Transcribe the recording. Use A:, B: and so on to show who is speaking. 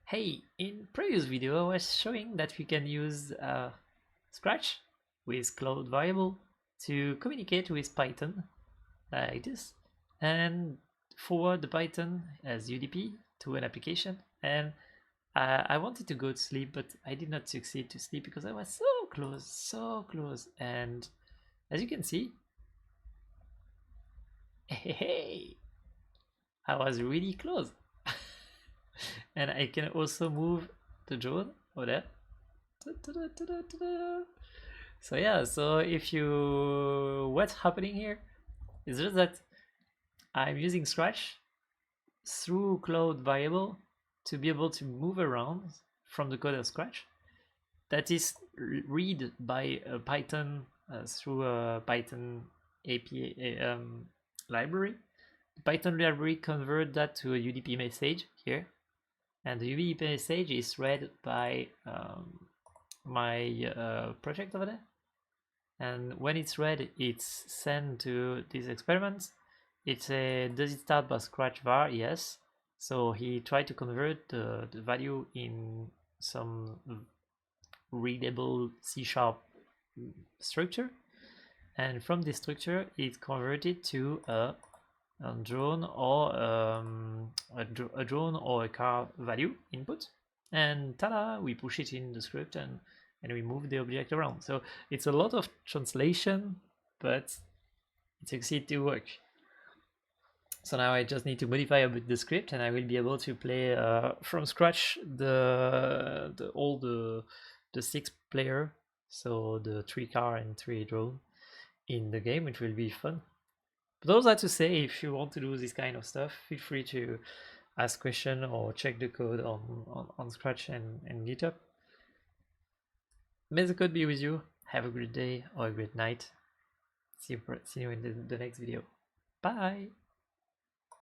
A: Hey, in previous video I was showing that we can use Scratch with Cloud Variable to communicate with Python like this and forward the Python as UDP to an application. And I wanted to go to sleep, but I did not succeed to sleep because I was so close. And as you can see, hey, I was really close. And I can also move the drone over there. So yeah, so if you, what's happening here is just that I'm using Scratch through Cloud Variable to be able to move around from the code of Scratch. That is read by Python through a Python API library. The Python library convert that to a UDP message here, and the UDP message is read by my project over there. And when it's read, it's sent to this experiment. It's a, does it start by Scratch var? Yes. So he tried to convert the value in some readable C# structure, and from this structure it converted to a drone or a drone or a car value input, and ta-da, we push it in the script and we move the object around. So it's a lot of translation, but it succeeds to work. So now I just need to modify a bit the script, and I will be able to play from scratch all the 6-player, so the 3 car and 3 drone in the game, which will be fun. But all that to say, if you want to do this kind of stuff, feel free to ask questions or check the code on Scratch and GitHub. May the code be with you. Have a great day or a great night. See you in the next video. Bye!